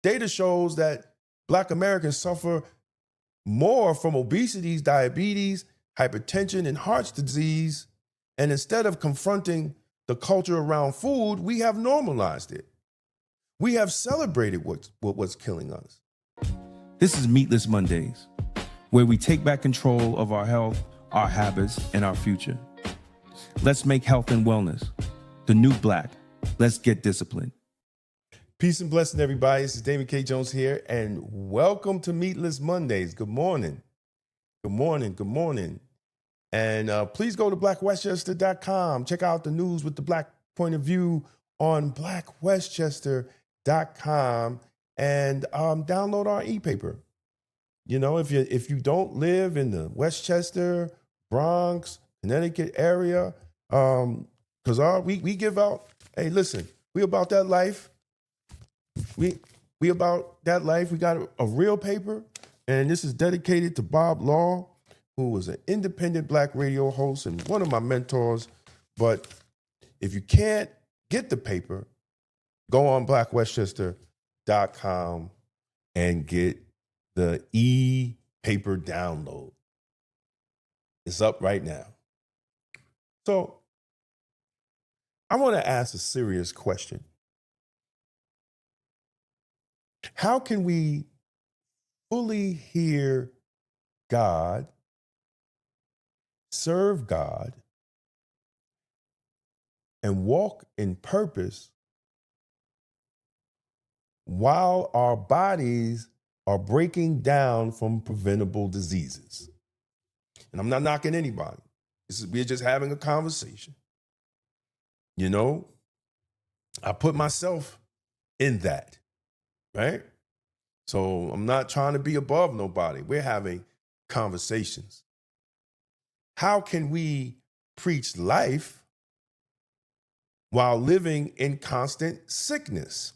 Data shows that Black Americans suffer more from obesity, diabetes, hypertension, and heart disease. And instead of confronting the culture around food, we have normalized it. We have celebrated what's killing us. This is Meatless Mondays, where we take back control of our health, our habits, and our future. Let's make health and wellness the new Black. Let's get disciplined. Peace and blessing, everybody. This is David K. Jones here, and welcome to Meatless Mondays. Good morning. Good morning. Good morning. And please go to blackwestchester.com. Check out the news with the Black point of view on blackwestchester.com and download our e-paper. You know, if you don't live in the Westchester, Bronx, Connecticut area, because we give out, hey, listen, we about that life. We about that life. We got a real paper, and this is dedicated to Bob Law, who was an independent Black radio host and one of my mentors. But if you can't get the paper, go on blackwestchester.com and get the e-paper download. It's up right now. So I want to ask a serious question. How can we fully hear God, serve God, and walk in purpose while our bodies are breaking down from preventable diseases? And I'm not knocking anybody. We're just having a conversation. You know, I put myself in that. Right? So I'm not trying to be above nobody. We're having conversations. How can we preach life while living in constant sickness?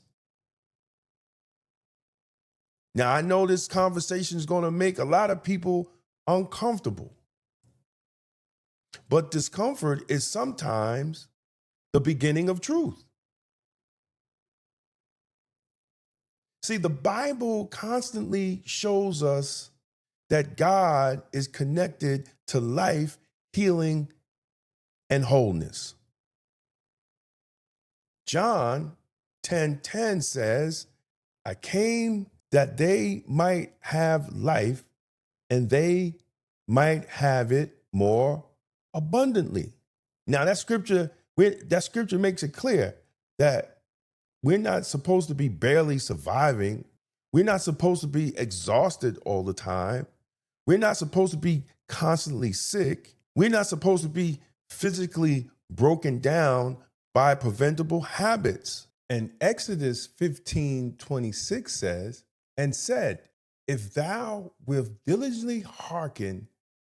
Now, I know this conversation is going to make a lot of people uncomfortable, but discomfort is sometimes the beginning of truth. See, the Bible constantly shows us that God is connected to life, healing, and wholeness. John 10:10 says, I came that they might have life and they might have it more abundantly. Now, that scripture makes it clear that we're not supposed to be barely surviving. We're not supposed to be exhausted all the time. We're not supposed to be constantly sick. We're not supposed to be physically broken down by preventable habits. And Exodus 15:26 says, and said, if thou wilt diligently hearken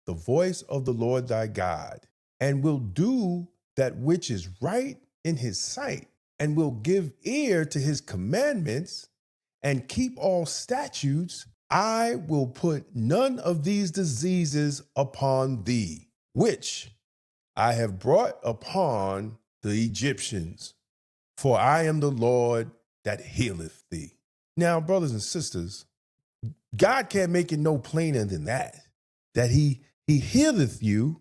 the voice of the Lord thy God, and will do that which is right in his sight, and will give ear to his commandments and keep all statutes, I will put none of these diseases upon thee, which I have brought upon the Egyptians, for I am the Lord that healeth thee. Now, brothers and sisters, God can't make it no plainer than that he healeth you,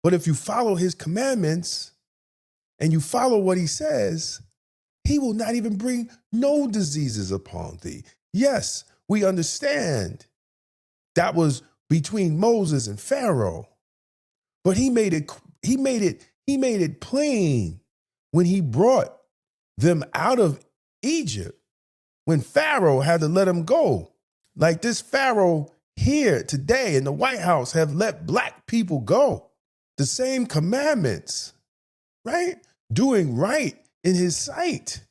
but if you follow his commandments, and you follow what he says, he will not even bring no diseases upon thee. Yes, we understand that was between Moses and Pharaoh, but he made it plain when he brought them out of Egypt, when Pharaoh had to let them go. Like this Pharaoh here today in the White House have let Black people go. The same commandments, right? Doing right in his sight.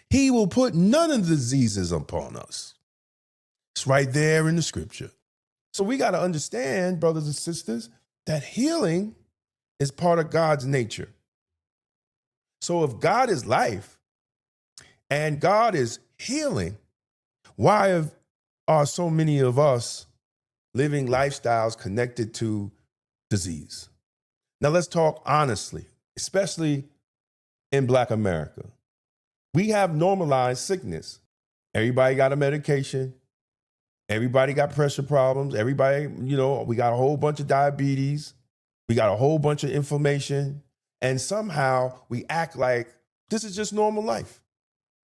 He will put none of the diseases upon us. It's right there in the scripture. So we got to understand, brothers and sisters, that healing is part of God's nature. So if God is life and God is healing, why are so many of us living lifestyles connected to disease? Now let's talk honestly, especially in Black America. We have normalized sickness. Everybody got a medication. Everybody got pressure problems. Everybody, we got a whole bunch of diabetes. We got a whole bunch of inflammation. And somehow we act like this is just normal life.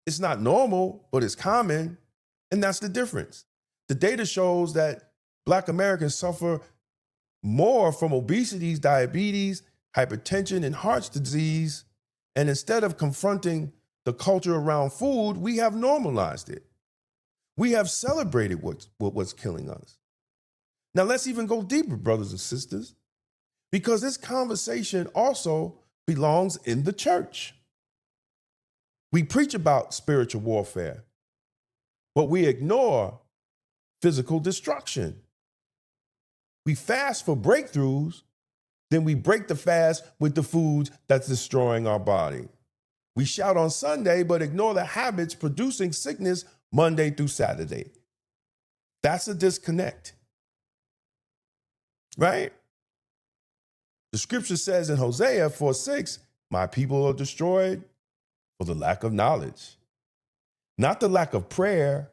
It's not normal, but it's common. And that's the difference. The data shows that Black Americans suffer more from obesity, diabetes, hypertension, and heart disease. And instead of confronting the culture around food, we have normalized it. We have celebrated what's killing us. Now let's even go deeper, brothers and sisters, because this conversation also belongs in the church. We preach about spiritual warfare, but we ignore physical destruction. We fast for breakthroughs, then we break the fast with the foods that's destroying our body. We shout on Sunday, but ignore the habits producing sickness Monday through Saturday. That's a disconnect, right? The scripture says in Hosea 4:6, my people are destroyed for the lack of knowledge, not the lack of prayer,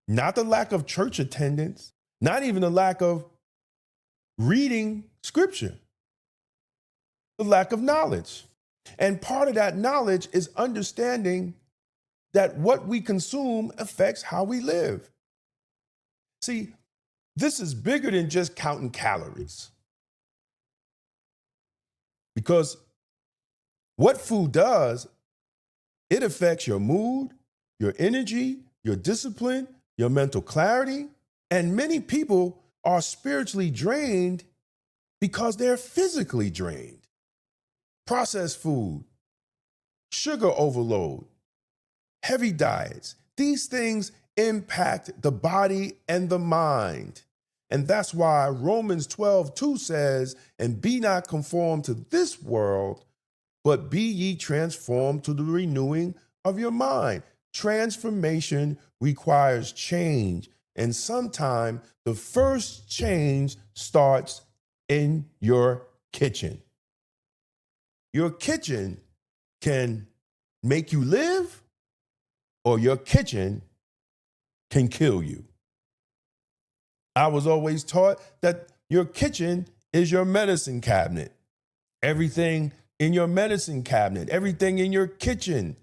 not the lack of church attendance, not even the lack of reading scripture, the lack of knowledge. And part of that knowledge is understanding that what we consume affects how we live. See, this is bigger than just counting calories. Because what food does, it affects your mood, your energy, your discipline, your mental clarity. And many people are spiritually drained because they're physically drained. Processed food, sugar overload, heavy diets, these things impact the body and the mind. And that's why Romans 12:2 says, and be not conformed to this world, but be ye transformed to the renewing of your mind. Transformation requires change. And sometimes the first change starts in your kitchen. Your kitchen can make you live, or your kitchen can kill you. I was always taught that your kitchen is your medicine cabinet. Everything in your medicine cabinet, everything in your kitchen,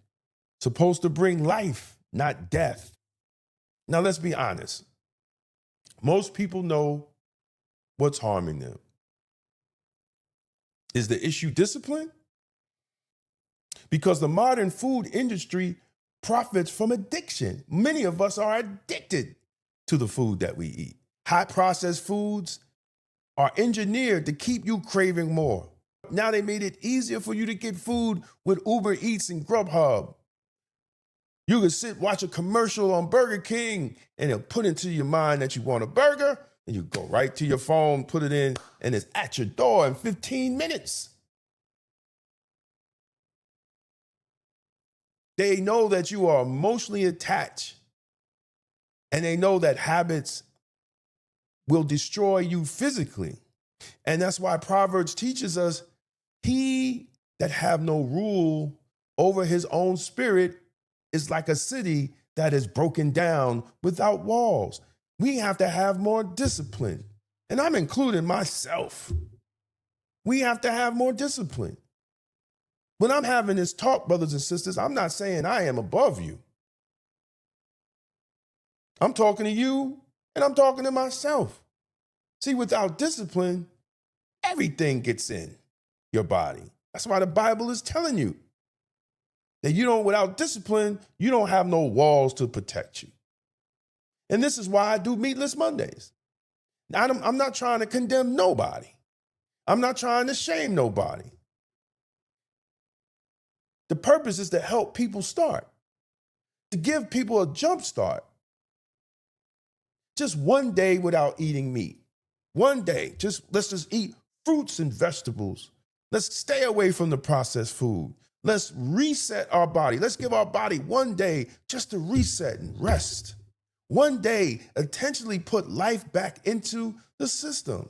supposed to bring life, not death. Now, let's be honest. Most people know what's harming them. Is the issue discipline? Because the modern food industry profits from addiction. Many of us are addicted to the food that we eat. High processed foods are engineered to keep you craving more. Now they made it easier for you to get food with Uber Eats and Grubhub. You can watch a commercial on Burger King, and it'll put into your mind that you want a burger, and you go right to your phone, put it in, and it's at your door in 15 minutes. They know that you are emotionally attached, and they know that habits will destroy you physically. And that's why Proverbs teaches us, he that have no rule over his own spirit is like a city that is broken down without walls. We have to have more discipline. And I'm including myself. We have to have more discipline. When I'm having this talk, brothers and sisters, I'm not saying I am above you. I'm talking to you and I'm talking to myself. See, without discipline, everything gets in your body. That's why the Bible is telling you that without discipline, you don't have no walls to protect you. And this is why I do Meatless Mondays. I'm not trying to condemn nobody. I'm not trying to shame nobody. The purpose is to help people start, to give people a jump start. Just one day without eating meat. One day, let's just eat fruits and vegetables. Let's stay away from the processed food. Let's reset our body. Let's give our body one day just to reset and rest. One day, intentionally put life back into the system.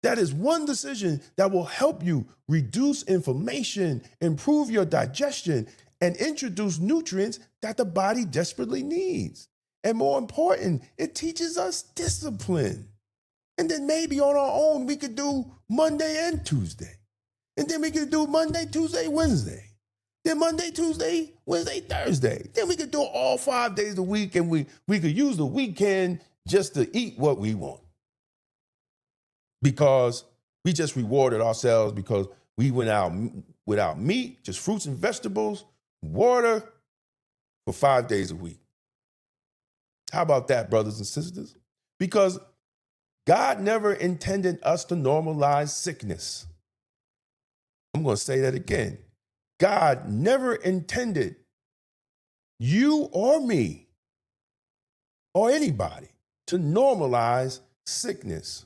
That is one decision that will help you reduce inflammation, improve your digestion, and introduce nutrients that the body desperately needs. And more important, it teaches us discipline. And then maybe on our own, we could do Monday and Tuesday. And then we could do Monday, Tuesday, Wednesday. Then Monday, Tuesday, Wednesday, Thursday. Then we could do it all 5 days a week, and we could use the weekend just to eat what we want. Because we just rewarded ourselves because we went out without meat, just fruits and vegetables, water for 5 days a week. How about that, brothers and sisters? Because God never intended us to normalize sickness. I'm going to say that again. God never intended you or me or anybody to normalize sickness.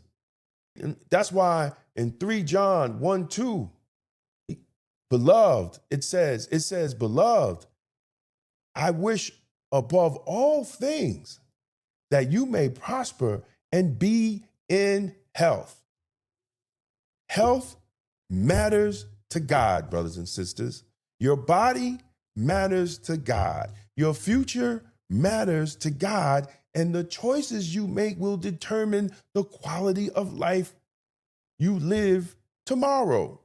And that's why in 3 John 1:2, beloved, it says, beloved, I wish above all things that you may prosper and be in health. Health matters to God, brothers and sisters. Your body matters to God. Your future matters to God. And the choices you make will determine the quality of life you live tomorrow.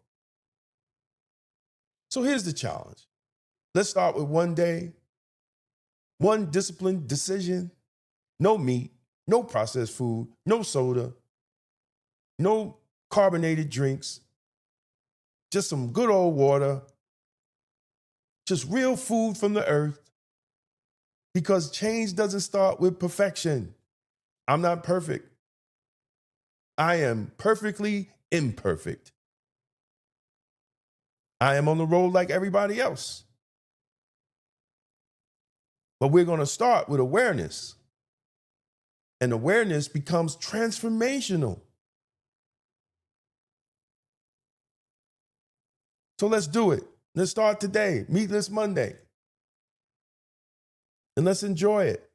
So here's the challenge. Let's start with one day, one disciplined decision, no meat, no processed food, no soda, no carbonated drinks, just some good old water, just real food from the earth, because change doesn't start with perfection. I'm not perfect. I am perfectly imperfect. I am on the road like everybody else. But we're going to start with awareness. And awareness becomes transformational. So let's do it. Let's start today, Meatless Monday. And let's enjoy it.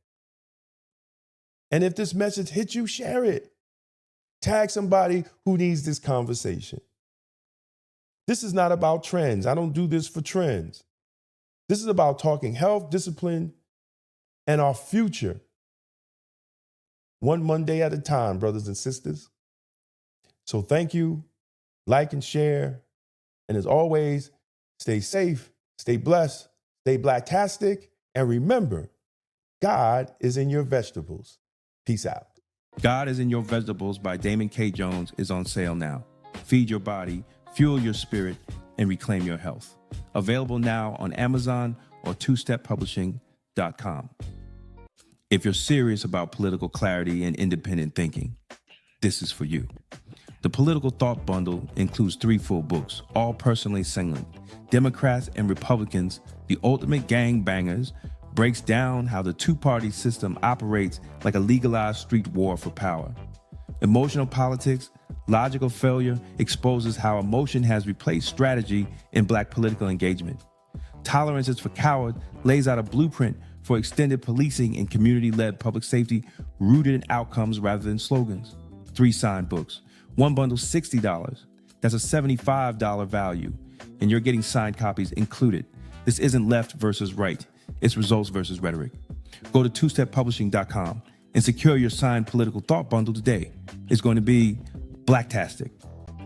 And if this message hits you, share it. Tag somebody who needs this conversation. This is not about trends. I don't do this for trends. This is about talking health, discipline, and our future. One Monday at a time, brothers and sisters. So thank you. Like and share. And as always, stay safe, stay blessed, stay blacktastic, and remember, God is in your vegetables. Peace out. God is in Your Vegetables by Damon K. Jones is on sale now. Feed your body, fuel your spirit, and reclaim your health. Available now on Amazon or twosteppublishing.com. If you're serious about political clarity and independent thinking, this is for you. The Political Thought Bundle includes 3 full books, all personally singling. Democrats and Republicans, the ultimate gangbangers, breaks down how the two-party system operates like a legalized street war for power. Emotional Politics, Logical Failure exposes how emotion has replaced strategy in Black political engagement. Tolerance is for Coward lays out a blueprint for extended policing and community-led public safety rooted in outcomes rather than slogans. 3 signed books. One bundle, $60. That's a $75 value. And you're getting signed copies included. This isn't left versus right. It's results versus rhetoric. Go to twosteppublishing.com and secure your signed Political Thought Bundle today. It's going to be blacktastic.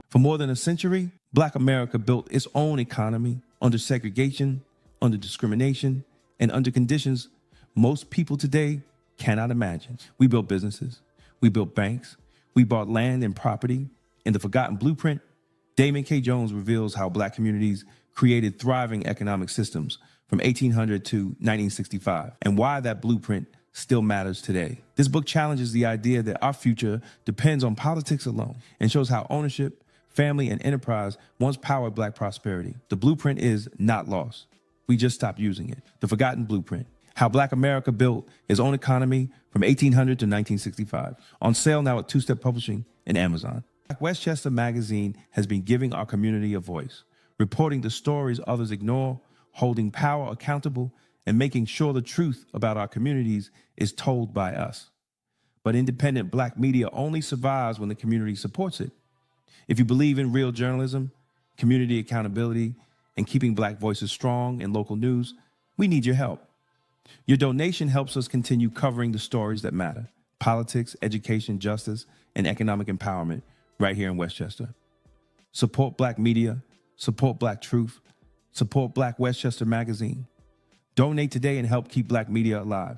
For more than a century, Black America built its own economy under segregation, under discrimination, and under conditions most people today cannot imagine. We built businesses. We built banks. We bought land and property. In The Forgotten Blueprint, Damon K. Jones reveals how Black communities created thriving economic systems from 1800 to 1965, and why that blueprint still matters today. This book challenges the idea that our future depends on politics alone and shows how ownership, family, and enterprise once powered Black prosperity. The blueprint is not lost. We just stopped using it. The Forgotten Blueprint, how Black America built its own economy from 1800 to 1965. On sale now at Two-Step Publishing and Amazon. Black Westchester Magazine has been giving our community a voice, reporting the stories others ignore, holding power accountable, and making sure the truth about our communities is told by us. But independent Black media only survives when the community supports it. If you believe in real journalism, community accountability, and keeping Black voices strong in local news, we need your help. Your donation helps us continue covering the stories that matter: politics, education, justice, and economic empowerment right here in Westchester. Support Black media, support Black truth, support Black Westchester Magazine. Donate today and help keep Black media alive.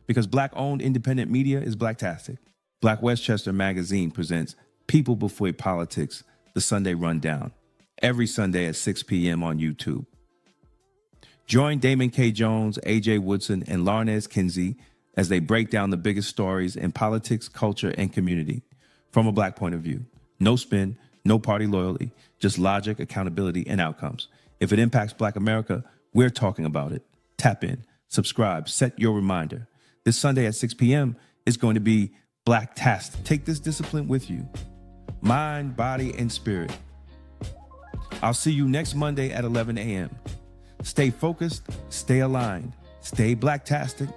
Because Black-owned independent media is Blacktastic. Black Westchester Magazine presents People Before Politics, the Sunday Rundown, every Sunday at 6 p.m. on YouTube. Join Damon K. Jones, A.J. Woodson, and Larnez Kinsey as they break down the biggest stories in politics, culture, and community from a Black point of view. No spin, no party loyalty, just logic, accountability, and outcomes. If it impacts Black America, we're talking about it. Tap in, subscribe, set your reminder. This Sunday at 6 p.m. is going to be Blacktastic. Take this discipline with you. Mind, body, and spirit. I'll see you next Monday at 11 a.m. Stay focused, stay aligned, stay Blacktastic,